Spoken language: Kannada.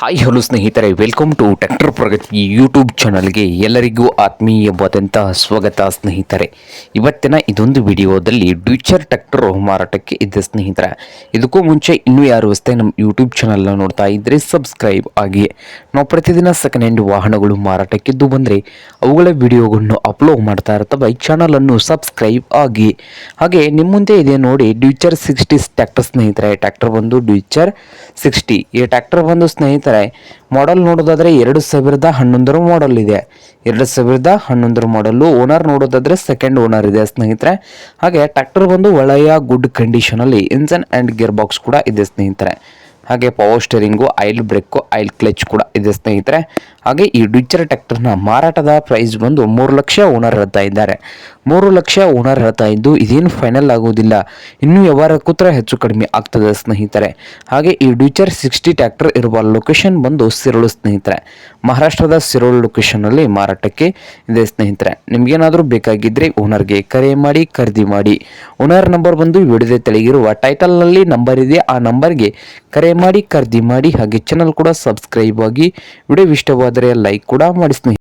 ಹಾಯ್ ಹಲೋ ಸ್ನೇಹಿತರೆ, welcome to tractor Pragati YouTube ಚಾನಲ್ಗೆ ಎಲ್ಲರಿಗೂ ಆತ್ಮೀಯವಾದಂತಹ ಸ್ವಾಗತ ಸ್ನೇಹಿತರೆ. ಇವತ್ತಿನ ಇದೊಂದು ವಿಡಿಯೋದಲ್ಲಿ ಡ್ಯೂಚರ್ ಟ್ರ್ಯಾಕ್ಟರ್ ಮಾರಾಟಕ್ಕೆ ಇದೆ ಸ್ನೇಹಿತರೆ. ಇದಕ್ಕೂ ಮುಂಚೆ ಇನ್ನೂ ಯಾರು ಹೊಸದಾಗಿ ನಮ್ಮ ಯೂಟ್ಯೂಬ್ ಚಾನಲ್ನ ನೋಡ್ತಾ ಇದ್ದರೆ ಸಬ್ಸ್ಕ್ರೈಬ್ ಆಗಿ. ನಾವು ಪ್ರತಿದಿನ ಸೆಕೆಂಡ್ ಹ್ಯಾಂಡ್ ವಾಹನಗಳು ಮಾರಾಟಕ್ಕಿದ್ದು ಬಂದರೆ ಅವುಗಳ ವಿಡಿಯೋಗಳನ್ನು ಅಪ್ಲೋಡ್ ಮಾಡ್ತಾ ಇರ್ತವೆ. ಈ ಚಾನಲನ್ನು ಸಬ್ಸ್ಕ್ರೈಬ್ ಆಗಿ. ಹಾಗೆ ನಿಮ್ಮ ಮುಂದೆ ಇದೆ ನೋಡಿ ಡ್ಯೂಚರ್ 60 ಟ್ರ್ಯಾಕ್ಟರ್ ಸ್ನೇಹಿತರೆ. ಟ್ರ್ಯಾಕ್ಟರ್ ಬಂದು ಡ್ಯೂಚರ್ 60. ಈ ಟ್ರ್ಯಾಕ್ಟರ್ ಬಂದು ಸ್ನೇಹಿತರೆ ಮಾಡೆಲ್ ನೋಡೋದಾದ್ರೆ 2011 ಮಾಡೆಲ್ ಇದೆ. 2011 ಮಾಡೆಲ್. ಓನರ್ ನೋಡೋದಾದ್ರೆ ಸೆಕೆಂಡ್ ಓನರ್ ಇದೆ ಸ್ನೇಹಿತರೆ. ಹಾಗೆ ಟ್ರ್ಯಾಕ್ಟರ್ ಬಂದು ಒಳ್ಳೆಯ ಗುಡ್ ಕಂಡೀಷನ್ ಅಲ್ಲಿ ಇಂಜನ್ ಅಂಡ್ ಗೇರ್ ಬಾಕ್ಸ್ ಕೂಡ ಇದೆ ಸ್ನೇಹಿತರೆ. ಹಾಗೆ power steering, oil break, oil clutch ಕೂಡ ಇದೆ ಸ್ನೇಹಿತರೆ. ಹಾಗೆ ಈ ಡ್ಯೂಚರ್ ಟ್ರ್ಯಾಕ್ಟರ್ನ ಮಾರಾಟದ ಪ್ರೈಸ್ ಬಂದು 3 ಲಕ್ಷ ಓನರ್ ಹೇಳ್ತಾ ಇದ್ದಾರೆ. 3 ಲಕ್ಷ ಓನರ್ ಹೇಳ್ತಾ ಇದ್ದು ಇದೇನು ಫೈನಲ್ ಆಗೋದಿಲ್ಲ, ಇನ್ನೂ ವ್ಯವಹಾರ ಕೂತ್ರೆ ಹೆಚ್ಚು ಕಡಿಮೆ ಆಗ್ತದೆ ಸ್ನೇಹಿತರೆ. ಹಾಗೆ ಈ ಡ್ಯೂಚರ್ 60 ಟ್ರ್ಯಾಕ್ಟರ್ ಇರುವ ಲೊಕೇಶನ್ ಬಂದು ಸಿರೋಳು ಸ್ನೇಹಿತರೆ. ಮಹಾರಾಷ್ಟ್ರದ ಸಿರೋಳು ಲೊಕೇಶನ್ ಅಲ್ಲಿ ಮಾರಾಟಕ್ಕೆ ಇದೆ ಸ್ನೇಹಿತರೆ. ನಿಮ್ಗೇನಾದರೂ ಬೇಕಾಗಿದ್ರೆ ಓನರ್ಗೆ ಕರೆ ಮಾಡಿ ಖರೀದಿ ಮಾಡಿ. ಓನರ್ ನಂಬರ್ ಬಂದು ವಿಡಿಯೋದ ತೆಳಗಿರುವ ಟೈಟಲ್ನಲ್ಲಿ ನಂಬರ್ ಇದೆ, ಆ ನಂಬರ್ಗೆ ಕರೆ ಮಾಡಿ ಖರೀದಿ ಮಾಡಿ. ಹಾಗೆ ಚಾನಲ್ ಕೂಡ ಸಬ್ಸ್ಕ್ರೈಬ್ ಆಗಿ. ವಿಡಿಯೋ ಇಷ್ಟವಾದರೆ ಲೈಕ್ ಕೂಡ ಮಾಡಿ ಸ್ನೇಹಿತರೆ.